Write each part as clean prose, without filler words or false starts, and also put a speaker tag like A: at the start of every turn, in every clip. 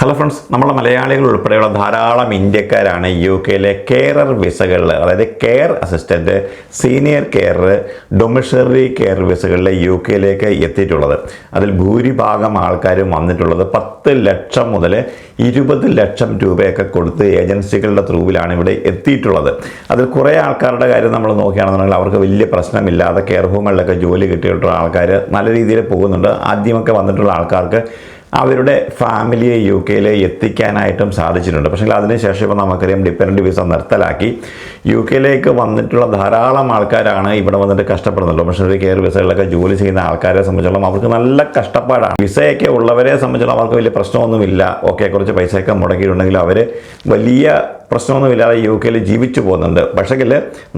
A: Hello friends, നമ്മളെ മലയാളികൾ ഉൾപ്പെടെയുള്ള ധാരാളം ഇന്ത്യക്കാരാണ് യു കെയിലെ കെയറർ വിസകളിൽ, അതായത് care assistant, senior care, domiciliary care വിസകളിൽ യു കെയിലേക്ക് എത്തിയിട്ടുള്ളത്. അതിൽ ഭൂരിഭാഗം ആൾക്കാരും വന്നിട്ടുള്ളത് 10 ലക്ഷം മുതൽ 20 ലക്ഷം രൂപയൊക്കെ കൊടുത്ത് ഏജൻസികളുടെ ത്രൂവിലാണ് ഇവിടെ എത്തിയിട്ടുള്ളത്. അതിൽ കുറേ ആൾക്കാരുടെ കാര്യം നമ്മൾ നോക്കുകയാണെന്നുണ്ടെങ്കിൽ അവർക്ക് വലിയ പ്രശ്നമില്ലാതെ കെയർ ഹോമുകളിലൊക്കെ ജോലി കിട്ടിയിട്ടുള്ള ആൾക്കാർ നല്ല രീതിയിൽ പോകുന്നുണ്ട്. ആദ്യമൊക്കെ വന്നിട്ടുള്ള ആൾക്കാർക്ക് അവരുടെ ഫാമിലിയെ യു കെയിൽ എത്തിക്കാനായിട്ടും സാധിച്ചിട്ടുണ്ട്. പക്ഷേ അതിനുശേഷം ഇപ്പോൾ നമുക്കറിയാം ഡിപ്പെൻഡൻറ്റ് വിസ നിർത്തലാക്കി. യു കെയിലേക്ക് വന്നിട്ടുള്ള ധാരാളം ആൾക്കാരാണ് ഇവിടെ വന്നിട്ട് കഷ്ടപ്പെടുന്നത്. ഡൊമിസറി കെയർ വിസകളിലൊക്കെ ജോലി ചെയ്യുന്ന ആൾക്കാരെ സംബന്ധിച്ചോളം അവർക്ക് നല്ല കഷ്ടപ്പാടാണ്. വിസയൊക്കെ ഉള്ളവരെ സംബന്ധിച്ചോളം അവർക്ക് വലിയ പ്രശ്നമൊന്നുമില്ല. ഓക്കെ, കുറച്ച് പൈസയൊക്കെ മുടക്കിയിട്ടുണ്ടെങ്കിൽ അവർ വലിയ പ്രശ്നമൊന്നുമില്ലാതെ യു കെയിൽ ജീവിച്ചു പോകുന്നുണ്ട്. പക്ഷേ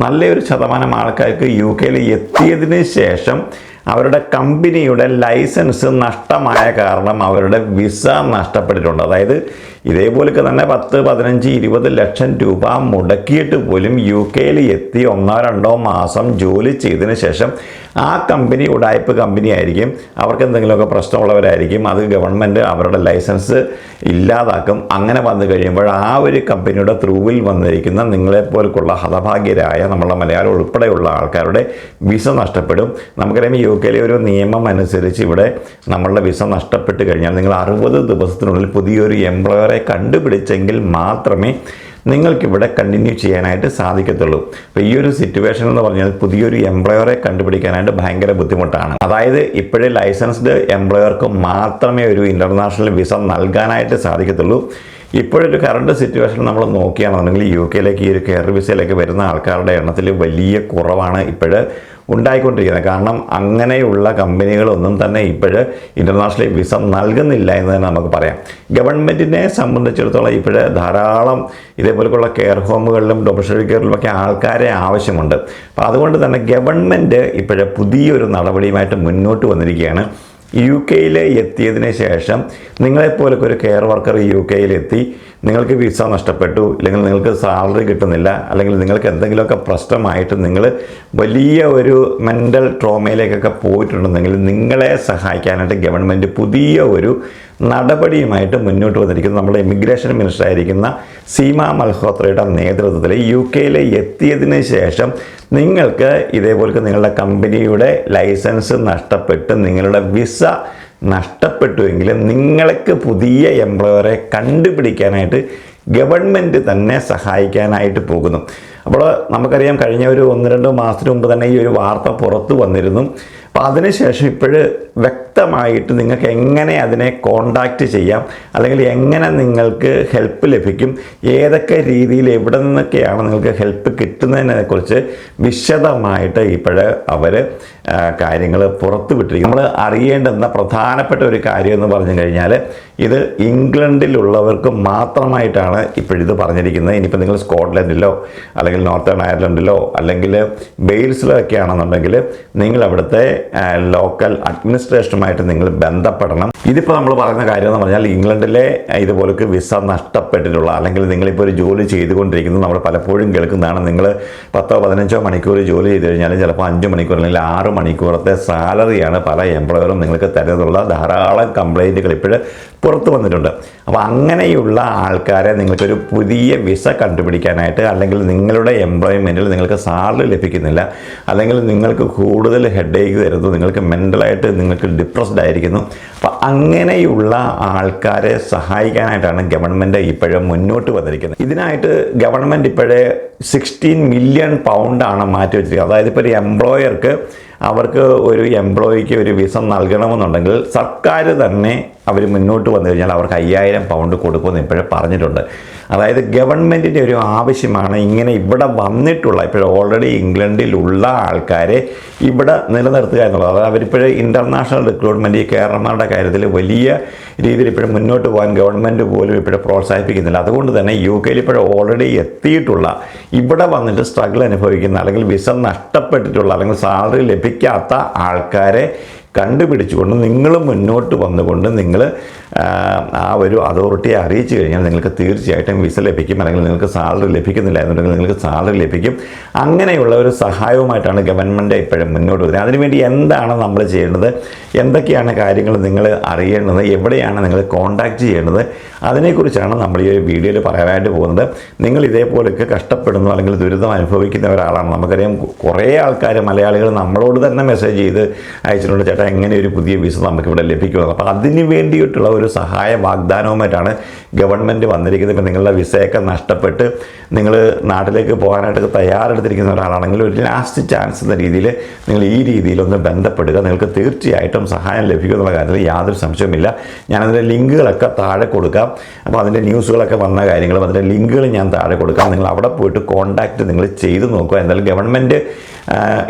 A: നല്ലൊരു ശതമാനം ആൾക്കാർക്ക് യു കെയിൽ എത്തിയതിന് ശേഷം അവരുടെ കമ്പനിയുടെ ലൈസൻസ് നഷ്ടമായ കാരണം അവരുടെ വിസ നഷ്ടപ്പെട്ടിട്ടുണ്ട്. അതായത് ഇതേപോലൊക്കെ തന്നെ 10, 15, 20 ലക്ഷം രൂപ മുടക്കിയിട്ട് പോലും യു കെയിൽ എത്തി 1-2 മാസം ജോലി ചെയ്തതിന് ശേഷം ആ കമ്പനി ഉടായ്പ കമ്പനി ആയിരിക്കും, അവർക്ക് എന്തെങ്കിലുമൊക്കെ പ്രശ്നമുള്ളവരായിരിക്കും. അത് ഗവൺമെൻറ് അവരുടെ ലൈസൻസ് ഇല്ലാതാക്കും. അങ്ങനെ വന്നു കഴിയുമ്പോൾ ആ ഒരു കമ്പനിയുടെ ത്രൂവിൽ വന്നിരിക്കുന്ന നിങ്ങളെപ്പോലുള്ള ഹതഭാഗ്യരായ നമ്മളുടെ മലയാളം ഉൾപ്പെടെയുള്ള ആൾക്കാരുടെ വിസ നഷ്ടപ്പെടും. നമുക്കറിയാം യു കെയിലെ ഒരു നിയമം അനുസരിച്ച് ഇവിടെ നമ്മളുടെ വിസ നഷ്ടപ്പെട്ട് കഴിഞ്ഞാൽ നിങ്ങൾ 60 ദിവസത്തിനുള്ളിൽ പുതിയൊരു എംപ്ലോയറെ കണ്ടുപിടിച്ചെങ്കിൽ മാത്രമേ നിങ്ങൾക്കിവിടെ കണ്ടിന്യൂ ചെയ്യാനായിട്ട് സാധിക്കത്തുള്ളൂ. അപ്പോൾ ഈ ഒരു സിറ്റുവേഷൻ എന്ന് പറഞ്ഞാൽ പുതിയൊരു എംപ്ലോയറെ കണ്ടുപിടിക്കാനായിട്ട് ഭയങ്കര ബുദ്ധിമുട്ടാണ്. അതായത് ഇപ്പോഴേ ലൈസൻസ്ഡ് എംപ്ലോയർക്ക് മാത്രമേ ഒരു ഇൻ്റർനാഷണൽ വിസ നൽകാനായിട്ട് സാധിക്കത്തുള്ളൂ. ഇപ്പോഴൊരു കറണ്ട് സിറ്റുവേഷൻ നമ്മൾ നോക്കുകയാണെന്നുണ്ടെങ്കിൽ യു കെയിലേക്ക് ഈ ഒരു കെയർ വിസയിലേക്ക് വരുന്ന ആൾക്കാരുടെ എണ്ണത്തിൽ വലിയ കുറവാണ് ഇപ്പോൾ ഉണ്ടായിക്കൊണ്ടിരിക്കുന്നത്. കാരണം അങ്ങനെയുള്ള കമ്പനികളൊന്നും തന്നെ ഇപ്പോൾ ഇൻ്റർനാഷണൽ വിസ നൽകുന്നില്ല എന്ന് തന്നെ നമുക്ക് പറയാം. ഗവൺമെൻറ്റിനെ സംബന്ധിച്ചിടത്തോളം ഇപ്പോൾ ധാരാളം ഇതേപോലെയുള്ള കെയർ ഹോമുകളിലും ഡൊമിസറി കെയറിലുമൊക്കെ ആൾക്കാരെ ആവശ്യമുണ്ട്. അപ്പോൾ അതുകൊണ്ട് തന്നെ ഗവൺമെൻറ് ഇപ്പോൾ പുതിയൊരു നടപടിയുമായിട്ട് മുന്നോട്ട് വന്നിരിക്കുകയാണ്. യു കെയിൽ എത്തിയതിന് ശേഷം നിങ്ങളെപ്പോലൊക്കെ ഒരു കെയർ വർക്കർ യു കെയിലെത്തി നിങ്ങൾക്ക് വിസ നഷ്ടപ്പെട്ടു, അല്ലെങ്കിൽ നിങ്ങൾക്ക് സാലറി കിട്ടുന്നില്ല, അല്ലെങ്കിൽ നിങ്ങൾക്ക് എന്തെങ്കിലുമൊക്കെ പ്രശ്നമായിട്ട് നിങ്ങൾ വലിയ ഒരു മെൻ്റൽ ട്രോമയിലേക്കൊക്കെ പോയിട്ടുണ്ടെങ്കിൽ നിങ്ങളെ സഹായിക്കാനായിട്ട് ഗവൺമെൻറ് പുതിയ ഒരു നടപടിയുമായിട്ട് മുന്നോട്ട് വന്നിരിക്കുന്നു. നമ്മുടെ ഇമിഗ്രേഷൻ മിനിസ്റ്റർ ആയിരിക്കുന്ന സീമ മൽഹോത്രയുടെ നേതൃത്വത്തിൽ യു കെയിൽ എത്തിയതിന് ശേഷം നിങ്ങൾക്ക് ഇതേപോലെ നിങ്ങളുടെ കമ്പനിയുടെ ലൈസൻസ് നഷ്ടപ്പെട്ട് നിങ്ങളുടെ വിസ നഷ്ടപ്പെട്ടുവെങ്കിലും നിങ്ങൾക്ക് പുതിയ എംപ്ലോയറെ കണ്ടുപിടിക്കാനായിട്ട് ഗവൺമെൻറ് തന്നെ സഹായിക്കാനായിട്ട് പോകുന്നു. അപ്പോൾ നമുക്കറിയാം കഴിഞ്ഞ ഒരു 1-2 മാസത്തിന് മുമ്പ് തന്നെ ഈ ഒരു വാർത്ത പുറത്തു വന്നിരുന്നു. അപ്പോൾ അതിനുശേഷം ഇപ്പോൾ വ്യക്തമായിട്ട് നിങ്ങൾക്ക് എങ്ങനെ അതിനെ കോണ്ടാക്റ്റ് ചെയ്യാം, അല്ലെങ്കിൽ എങ്ങനെ നിങ്ങൾക്ക് ഹെൽപ്പ് ലഭിക്കും, ഏതൊക്കെ രീതിയിൽ എവിടെ നിന്നൊക്കെയാണ് നിങ്ങൾക്ക് ഹെൽപ്പ് കിട്ടുന്നതിനെക്കുറിച്ച് വിശദമായിട്ട് ഇപ്പോൾ അവർ കാര്യങ്ങൾ പുറത്തു വിട്ടിരിക്കും. നമ്മൾ അറിയേണ്ടുന്ന പ്രധാനപ്പെട്ട ഒരു കാര്യം എന്ന് പറഞ്ഞു കഴിഞ്ഞാൽ ഇത് ഇംഗ്ലണ്ടിലുള്ളവർക്ക് മാത്രമായിട്ടാണ് ഇപ്പോഴിത് പറഞ്ഞിരിക്കുന്നത്. ഇനിയിപ്പോൾ നിങ്ങൾ സ്കോട്ട്ലൻഡിലോ അല്ലെങ്കിൽ നോർത്തേൺ അയർലൻഡിലോ അല്ലെങ്കിൽ വെയിൽസിലോ ഒക്കെ ആണെന്നുണ്ടെങ്കിൽ നിങ്ങൾ അവിടുത്തെ ലോക്കൽ അഡ്മിനിസ്ട്രേഷനുമായിട്ട് നിങ്ങൾ ബന്ധപ്പെടണം. ഇതിപ്പോൾ നമ്മൾ പറയുന്ന കാര്യം എന്ന് പറഞ്ഞാൽ ഇംഗ്ലണ്ടിലെ ഇതുപോലൊക്കെ വിസ നഷ്ടപ്പെട്ടിട്ടുള്ള, അല്ലെങ്കിൽ നിങ്ങളിപ്പോൾ ഒരു ജോലി ചെയ്തുകൊണ്ടിരിക്കുന്നത് നമ്മൾ പലപ്പോഴും കേൾക്കുന്നതാണ്. നിങ്ങൾ 10-15 മണിക്കൂർ ജോലി ചെയ്ത് കഴിഞ്ഞാൽ ചിലപ്പോൾ 5 മണിക്കൂർ അല്ലെങ്കിൽ 6 മണിക്കൂറത്തെ സാലറിയാണ് പല എംപ്ലോയറും നിങ്ങൾക്ക് തരുന്നുള്ള ധാരാളം കംപ്ലൈൻറ്റുകൾ ഇപ്പോൾ പുറത്തു വന്നിട്ടുണ്ട്. അപ്പോൾ അങ്ങനെയുള്ള ആൾക്കാരെ നിങ്ങൾക്കൊരു പുതിയ വിസ കണ്ടുപിടിക്കാനായിട്ട്, അല്ലെങ്കിൽ നിങ്ങളുടെ എംപ്ലോയ്മെൻറ്റിൽ നിങ്ങൾക്ക് സാലറി ലഭിക്കുന്നില്ല, അല്ലെങ്കിൽ നിങ്ങൾക്ക് കൂടുതൽ ഹെഡേക്ക് തരുന്നു, നിങ്ങൾക്ക് മെൻ്റലായിട്ട് നിങ്ങൾക്ക് ഡിപ്രസ്ഡ് ആയിരിക്കുന്നു, അപ്പോൾ അങ്ങനെയുള്ള ആൾക്കാരെ സഹായിക്കാനായിട്ടാണ് ഗവൺമെൻറ് ഇപ്പോഴും മുന്നോട്ട് വന്നിരിക്കുന്നത്. ഇതിനായിട്ട് ഗവൺമെൻറ് ഇപ്പോഴേ 16 മില്യൺ പൗണ്ടാണ് മാറ്റി വെച്ചിരിക്കുന്നത്. അതായത് ഇപ്പോൾ ഒരു എംപ്ലോയർക്ക് അവർക്ക് ഒരു എംപ്ലോയിക്ക് ഒരു വിസ നൽകണമെന്നുണ്ടെങ്കിൽ സർക്കാർ തന്നെ അവർ മുന്നോട്ട് വന്നു കഴിഞ്ഞാൽ അവർക്ക് 5000 പൗണ്ട് കൊടുക്കുമെന്ന് ഇപ്പോഴും പറഞ്ഞിട്ടുണ്ട്. അതായത് ഗവൺമെൻറ്റിൻ്റെ ഒരു ആവശ്യമാണ് ഇങ്ങനെ ഇവിടെ വന്നിട്ടുള്ള, ഇപ്പോൾ ഓൾറെഡി ഇംഗ്ലണ്ടിലുള്ള ആൾക്കാരെ ഇവിടെ നിലനിർത്തുക എന്നുള്ളത്. അതായത് അവരിപ്പോഴും ഇൻ്റർനാഷണൽ റിക്രൂട്ട്മെൻറ്റ് ഈ കെയർമാരുടെ കാര്യത്തിൽ വലിയ രീതിയിൽ ഇപ്പോഴും മുന്നോട്ട് പോകാൻ ഗവൺമെൻറ് പോലും ഇപ്പോഴും പ്രോത്സാഹിപ്പിക്കുന്നില്ല. അതുകൊണ്ട് തന്നെ യു കെയിൽ ഇപ്പോഴും ഓൾറെഡി എത്തിയിട്ടുള്ള, ഇവിടെ വന്നിട്ട് സ്ട്രഗിൾ അനുഭവിക്കുന്ന, അല്ലെങ്കിൽ വിസ നഷ്ടപ്പെട്ടിട്ടുള്ള, അല്ലെങ്കിൽ സാലറി ലഭിക്കാത്ത ആൾക്കാരെ കണ്ടുപിടിച്ചുകൊണ്ട് നിങ്ങൾ മുന്നോട്ട് വന്നുകൊണ്ട് നിങ്ങൾ ആ ഒരു അതോറിറ്റിയെ അറിയിച്ചു കഴിഞ്ഞാൽ നിങ്ങൾക്ക് തീർച്ചയായിട്ടും വിസ ലഭിക്കും, അല്ലെങ്കിൽ നിങ്ങൾക്ക് സാലറി ലഭിക്കുന്നില്ല എന്നുണ്ടെങ്കിൽ നിങ്ങൾക്ക് സാലറി ലഭിക്കും. അങ്ങനെയുള്ള ഒരു സഹായവുമായിട്ടാണ് ഗവൺമെൻറ് ഇപ്പോഴും മുന്നോട്ട് വരുന്നത്. അതിനുവേണ്ടി എന്താണ് നമ്മൾ ചെയ്യേണ്ടത്, എന്തൊക്കെയാണ് കാര്യങ്ങൾ നിങ്ങൾ അറിയേണ്ടത്, എവിടെയാണ് നിങ്ങൾ കോൺടാക്റ്റ് ചെയ്യേണ്ടത്, അതിനെക്കുറിച്ചാണ് നമ്മൾ ഈ ഒരു വീഡിയോയിൽ പറയാനായിട്ട് പോകുന്നത്. നിങ്ങൾ ഇതേപോലെയൊക്കെ കഷ്ടപ്പെടുന്നു അല്ലെങ്കിൽ ദുരിതം അനുഭവിക്കുന്ന ഒരാളാണ്. നമുക്കറിയാം കുറേ ആൾക്കാർ മലയാളികൾ നമ്മളോട് തന്നെ മെസ്സേജ് ചെയ്ത് അയച്ചിട്ടുണ്ട്, ചേട്ടാ എങ്ങനെ ഒരു പുതിയ വിസ നമുക്കിവിടെ ലഭിക്കുന്നത്. അപ്പോൾ അതിന് വേണ്ടിയിട്ടുള്ള ഒരു സഹായ വാഗ്ദാനവുമായിട്ടാണ് ഗവൺമെൻറ് വന്നിരിക്കുന്നത്. ഇപ്പം നിങ്ങളുടെ വിസയൊക്കെ നഷ്ടപ്പെട്ട് നിങ്ങൾ നാട്ടിലേക്ക് പോകാനായിട്ട് തയ്യാറെടുത്തിരിക്കുന്ന ഒരാളാണെങ്കിൽ ഒരു ലാസ്റ്റ് ചാൻസ് എന്ന രീതിയിൽ നിങ്ങൾ ഈ രീതിയിലൊന്ന് ബന്ധപ്പെടുക. നിങ്ങൾക്ക് തീർച്ചയായിട്ടും സഹായം ലഭിക്കുമെന്നുള്ള കാര്യത്തിൽ യാതൊരു സംശയവുമില്ല. ഞാനതിൻ്റെ ലിങ്കുകളൊക്കെ താഴെ കൊടുക്കാം. അപ്പോൾ അതിൻ്റെ ന്യൂസുകളൊക്കെ വന്ന കാര്യങ്ങളും അതിൻ്റെ ലിങ്കുകൾ ഞാൻ താഴെ കൊടുക്കാം. നിങ്ങൾ അവിടെ പോയിട്ട് കോൺടാക്റ്റ് നിങ്ങൾ ചെയ്ത് നോക്കുക. എന്തായാലും ഗവൺമെൻറ്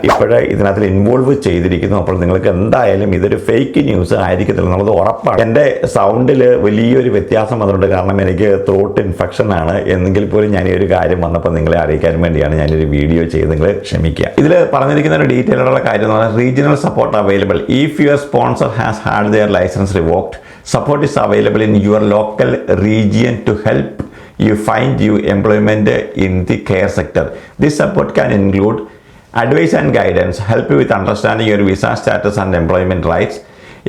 A: ഇപ്പോഴേ ഇതിനകത്ത് ഇൻവോൾവ് ചെയ്തിരിക്കുന്നു. അപ്പോൾ നിങ്ങൾക്ക് എന്തായാലും ഇതൊരു ഫേക്ക് ന്യൂസ് ആയിരിക്കത്തില്ല എന്നുള്ളത് ഉറപ്പാണ്. എൻ്റെ സൗണ്ടിൽ വലിയൊരു വ്യത്യാസം വന്നിട്ടുണ്ട്, കാരണം എനിക്ക് ത്രോട്ട് ഇൻഫെക്ഷൻ ആണ്. എന്നെങ്കിൽ പോലും ഞാൻ ഈ ഒരു കാര്യം വന്നപ്പോൾ നിങ്ങളെ അറിയിക്കാൻ വേണ്ടിയാണ് ഞാനൊരു വീഡിയോ ചെയ്ത് നിങ്ങൾ ക്ഷമിക്കുക. ഇതിൽ പറഞ്ഞിരിക്കുന്ന ഒരു ഡീറ്റെയിലുള്ള കാര്യം എന്ന് പറഞ്ഞാൽ regional support available if your sponsor has had their licence revoked. Support is available in your local region to help you find you employment in the care sector. This support can include advice and guidance, help you with understanding your visa status and employment rights,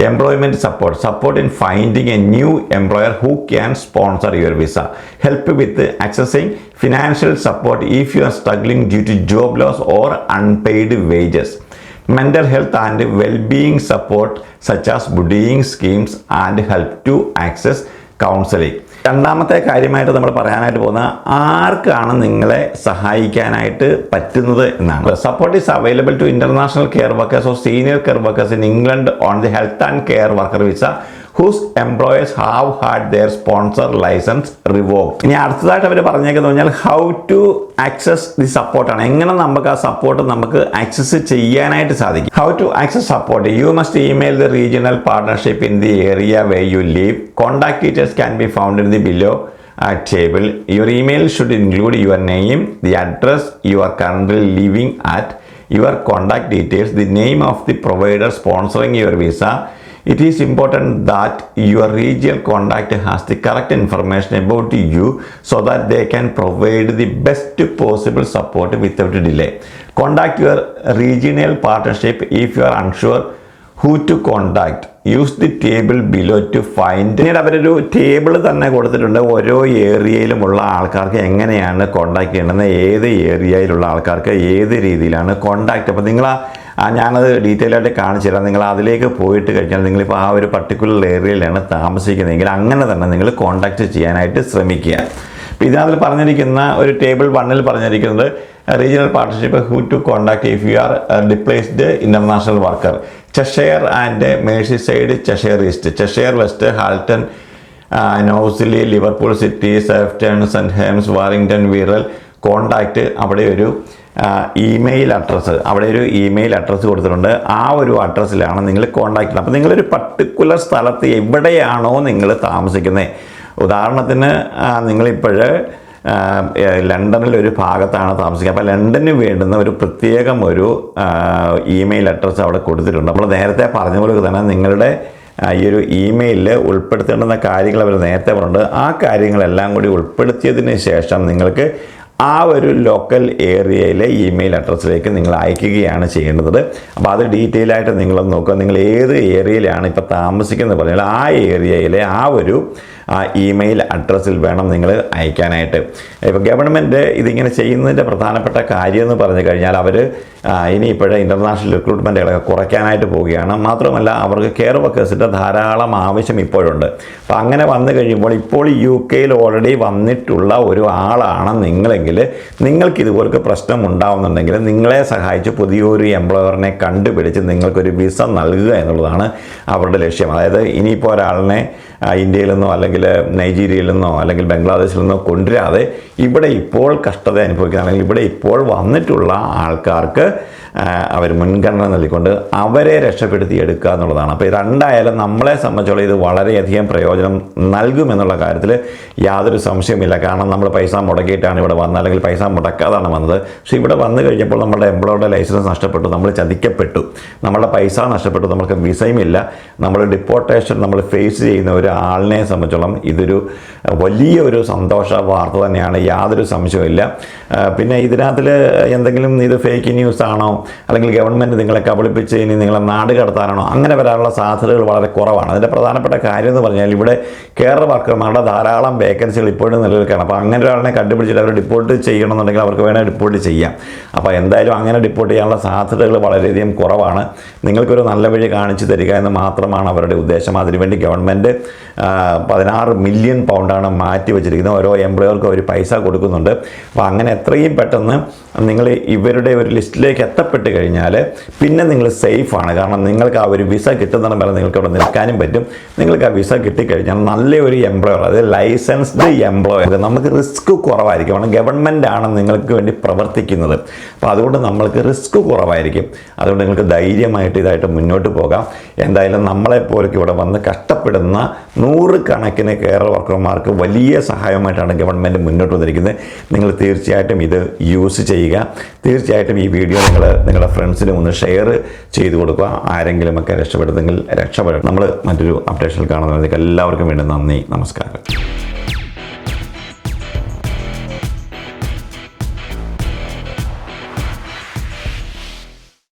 A: employment support in finding a new employer who can sponsor your visa, help you with accessing financial support if you are struggling due to job loss or unpaid wages, mental health and well-being support such as bullying schemes, and help to access counseling. രണ്ടാമത്തെ കാര്യമായിട്ട് നമ്മൾ പറയാനായിട്ട് പോകുന്ന ആർക്കാണ് നിങ്ങളെ സഹായിക്കാനായിട്ട് പറ്റുന്നത് എന്നാണ്. Support is available to international care workers or senior care workers in England on the health and care worker visa whose employers have had their sponsor license revoked. ഇനി അടുത്തതായിട്ട് അവർ പറഞ്ഞേക്കെന്ന് പറഞ്ഞാൽ ഹൗ ടു ആക്സസ് ദി സപ്പോർട്ടാണ്. എങ്ങനെ നമുക്ക് ആ support നമുക്ക് access ചെയ്യാനായിട്ട് സാധിക്കും. How to access support. You must email the regional partnership in the area where you live. Contact details can be found in the below table. Your email should include your name, the address you are currently living at, your contact details, the name of the provider sponsoring your visa. It is important that your regional contact has the correct information about you so that they can provide the best possible support without delay. Contact your regional partnership if you are unsure who to contact. Use the table below to find. പിന്നീട് അവരൊരു table തന്നെ കൊടുത്തിട്ടുണ്ട്. ഓരോ ഏരിയയിലുമുള്ള ആൾക്കാർക്ക് എങ്ങനെയാണ് contact ചെയ്യേണ്ടത്, ഏത് ഏരിയയിലുള്ള ആൾക്കാർക്ക് ഏത് രീതിയിലാണ് കോൺടാക്ട്. അപ്പോൾ നിങ്ങൾ ഞാനത് ഡീറ്റെയിൽ ആയിട്ട് കാണിച്ചു തരാം. നിങ്ങൾ അതിലേക്ക് പോയിട്ട് കഴിഞ്ഞാൽ നിങ്ങളിപ്പോൾ ആ ഒരു പർട്ടിക്കുലർ ഏരിയയിലാണ് താമസിക്കുന്നതെങ്കിൽ അങ്ങനെ തന്നെ നിങ്ങൾ കോൺടാക്ട് ചെയ്യാനായിട്ട് ശ്രമിക്കുക. അപ്പോൾ ഇതിനകത്ത് പറഞ്ഞിരിക്കുന്ന ഒരു ടേബിൾ 1 പറഞ്ഞിരിക്കുന്നത് regional partnership who to contact if you are displaced international worker. Cheshire and Merseyside, Cheshire East, Cheshire West, Halton, Knowsley, Liverpool City, Sefton, Saint Helens, Warrington, Wirral. Contact അവിടെ ഒരു ഇമെയിൽ അഡ്രസ്സ്, അവിടെ ഒരു email address കൊടുത്തിട്ടുണ്ട്. ആ ഒരു അഡ്രസ്സിലാണ് നിങ്ങൾ contact ചെയ്യുന്നത്. അപ്പോൾ നിങ്ങളൊരു പർട്ടിക്കുലർ സ്ഥലത്ത് എവിടെയാണോ നിങ്ങൾ താമസിക്കുന്നത്, ഉദാഹരണത്തിന് നിങ്ങളിപ്പോൾ ലണ്ടനിൽ ഒരു ഭാഗത്താണ് താമസിക്കുക, അപ്പോൾ ലണ്ടന് വേണ്ടുന്ന ഒരു പ്രത്യേകം ഒരു ഇമെയിൽ അഡ്രസ്സ് അവിടെ കൊടുത്തിട്ടുണ്ട്. നമ്മൾ നേരത്തെ പറഞ്ഞ പോലെ തന്നെ നിങ്ങളുടെ ഈ ഒരു ഇമെയിലിൽ ഉൾപ്പെടുത്തേണ്ടുന്ന കാര്യങ്ങൾ അവർ നേരത്തെ പറഞ്ഞിട്ടുണ്ട്. ആ കാര്യങ്ങളെല്ലാം കൂടി ഉൾപ്പെടുത്തിയതിന് ശേഷം നിങ്ങൾക്ക് ആ ഒരു ലോക്കൽ ഏരിയയിലെ ഇമെയിൽ അഡ്രസ്സിലേക്ക് നിങ്ങൾ അയക്കുകയാണ് ചെയ്യേണ്ടത്. അപ്പോൾ അത് ഡീറ്റെയിൽ ആയിട്ട് നിങ്ങളൊന്ന് നോക്കുക. നിങ്ങൾ ഏത് ഏരിയയിലാണ് ഇപ്പോൾ താമസിക്കുന്നത് പറഞ്ഞാൽ ആ ഏരിയയിലെ ആ ഒരു ഇമെയിൽ അഡ്രസ്സിൽ വേണം നിങ്ങൾ അയക്കാനായിട്ട്. ഇപ്പോൾ ഗവൺമെൻറ് ഇതിങ്ങനെ ചെയ്യുന്നതിൻ്റെ പ്രധാനപ്പെട്ട കാര്യം എന്ന് പറഞ്ഞു കഴിഞ്ഞാൽ അവർ ഇനിയിപ്പോഴേ ഇൻ്റർനാഷണൽ റിക്രൂട്ട്മെൻറ്റുകളൊക്കെ കുറയ്ക്കാനായിട്ട് പോവുകയാണ്. മാത്രമല്ല അവർക്ക് കെയർ വർക്കേഴ്സിൻ്റെ ധാരാളം ആവശ്യം ഇപ്പോഴുണ്ട്. അപ്പോൾ അങ്ങനെ വന്നു കഴിയുമ്പോൾ ഇപ്പോൾ UK ഓൾറെഡി വന്നിട്ടുള്ള ഒരു ആളാണ് നിങ്ങളെങ്കിൽ നിങ്ങൾക്ക് ഇതുപോലൊക്കെ പ്രശ്നം ഉണ്ടാവുന്നുണ്ടെങ്കിൽ നിങ്ങളെ സഹായിച്ച് പുതിയൊരു എംപ്ലോയറിനെ കണ്ടുപിടിച്ച് നിങ്ങൾക്കൊരു വിസ നൽകുക എന്നുള്ളതാണ് അവരുടെ ലക്ഷ്യം. അതായത് ഇനിയിപ്പോൾ ഒരാളിനെ ഇന്ത്യയിൽ നിന്നോ അല്ലെങ്കിൽ നൈജീരിയയിൽ നിന്നോ അല്ലെങ്കിൽ ബംഗ്ലാദേശിൽ നിന്നോ കൊണ്ടുവരാതെ ഇവിടെ ഇപ്പോൾ കഷ്ടത അനുഭവിക്കുന്ന അല്ലെങ്കിൽ ഇവിടെ ഇപ്പോൾ വന്നിട്ടുള്ള ആൾക്കാർക്ക് അവർ മുൻഗണന നൽകിക്കൊണ്ട് അവരെ രക്ഷപ്പെടുത്തി എടുക്കുക എന്നുള്ളതാണ്. അപ്പോൾ രണ്ടായാലും നമ്മളെ സംബന്ധിച്ചോളം ഇത് വളരെയധികം പ്രയോജനം നൽകുമെന്നുള്ള കാര്യത്തിൽ യാതൊരു സംശയമില്ല. കാരണം നമ്മൾ പൈസ മുടക്കിയിട്ടാണ് ഇവിടെ വന്നത്, അല്ലെങ്കിൽ പൈസ മുടക്കാതാണ് വന്നത്. പക്ഷേ ഇവിടെ വന്നു കഴിഞ്ഞപ്പോൾ നമ്മുടെ എംപ്ലോയറുടെ ലൈസൻസ് നഷ്ടപ്പെട്ടു, നമ്മൾ ചതിക്കപ്പെട്ടു, നമ്മുടെ പൈസ നഷ്ടപ്പെട്ടു, നമുക്ക് വിസയും ഇല്ല, നമ്മൾ ഡിപ്പോർട്ടേഷൻ നമ്മൾ ഫേസ് ചെയ്യുന്ന ഒരാളിനെ സംബന്ധിച്ചോളം ഇതൊരു വലിയൊരു സന്തോഷ വാർത്ത തന്നെയാണ്, യാതൊരു സംശയമില്ല. പിന്നെ ഇതിനകത്തിൽ എന്തെങ്കിലും ഇത് ഫേക്ക് ന്യൂസ് ആണോ, അല്ലെങ്കിൽ ഗവൺമെൻറ് നിങ്ങളെ കബളിപ്പിച്ച് ഇനി നിങ്ങളെ നാട് കടത്താനാണോ, അങ്ങനെ വരാനുള്ള സാധ്യതകൾ വളരെ കുറവാണ്. അതിൻ്റെ പ്രധാനപ്പെട്ട കാര്യം എന്ന് പറഞ്ഞാൽ ഇവിടെ കേരള വർക്കർമാരുടെ ധാരാളം വേക്കൻസികൾ ഇപ്പോഴും നിലനിൽക്കുകയാണ്. അപ്പോൾ അങ്ങനെ ഒരാളിനെ കണ്ടുപിടിച്ചിട്ട് അവർ ഡിപ്പോർട്ട് ചെയ്യണമെന്നുണ്ടെങ്കിൽ അവർക്ക് വേണേൽ ഡിപ്പോർട്ട് ചെയ്യാം. അപ്പോൾ എന്തായാലും അങ്ങനെ ഡിപ്പോർട്ട് ചെയ്യാനുള്ള സാധ്യതകൾ വളരെയധികം കുറവാണ്. നിങ്ങൾക്കൊരു നല്ല വഴി കാണിച്ചു തരിക എന്ന് മാത്രമാണ് അവരുടെ ഉദ്ദേശം. അതിനുവേണ്ടി ഗവൺമെൻറ് 16 മില്യൺ പൗണ്ടാണ് മാറ്റി വെച്ചിരിക്കുന്നത്. ഓരോ എംപ്ലോയർക്കും അവർ പൈസ കൊടുക്കുന്നുണ്ട്. അപ്പോൾ അങ്ങനെ എത്രയും പെട്ടെന്ന് നിങ്ങൾ ഇവരുടെ ഒരു ലിസ്റ്റിലേക്ക് എത്തപ്പെട്ട് കഴിഞ്ഞാൽ പിന്നെ നിങ്ങൾ സേഫാണ്. കാരണം നിങ്ങൾക്ക് ആ ഒരു വിസ കിട്ടുന്നിടം വരെ നിങ്ങൾക്ക് അവിടെ നിൽക്കാനും പറ്റും. നിങ്ങൾക്ക് ആ വിസ കിട്ടിക്കഴിഞ്ഞാൽ നല്ലൊരു എംപ്ലോയർ, അതായത് ലൈസൻസ്ഡ് എംപ്ലോയർ, നമുക്ക് റിസ്ക് കുറവായിരിക്കും. കാരണം ഗവൺമെൻറ് ആണ് നിങ്ങൾക്ക് വേണ്ടി പ്രവർത്തിക്കുന്നത്. അപ്പോൾ അതുകൊണ്ട് നമ്മൾക്ക് റിസ്ക് കുറവായിരിക്കും. അതുകൊണ്ട് നിങ്ങൾക്ക് ധൈര്യമായിട്ട് ഇതായിട്ട് മുന്നോട്ട് പോകാം. എന്തായാലും നമ്മളെപ്പോലൊക്കെ ഇവിടെ വന്ന് കഷ്ടപ്പെടുന്ന 100 കണക്കിന് കേരള വർക്കർമാർക്ക് വലിയ സഹായമായിട്ടാണ് ഗവൺമെൻറ് മുന്നോട്ട് വന്നിരിക്കുന്നത്. നിങ്ങൾ തീർച്ചയായിട്ടും ഇത് യൂസ് ചെയ്യുക. തീർച്ചയായിട്ടും ഈ വീഡിയോ നിങ്ങളുടെ ഫ്രണ്ട്സിനും ഒന്ന് ഷെയർ ചെയ്ത് കൊടുക്കുക. ആരെങ്കിലുമൊക്കെ രക്ഷപ്പെടുന്നെങ്കിൽ രക്ഷപ്പെടണം. നമ്മൾ മറ്റൊരു അപ്ഡേഷനിൽ കാണുന്നതിലേക്ക് എല്ലാവർക്കും വേണ്ടി നന്ദി, നമസ്കാരം.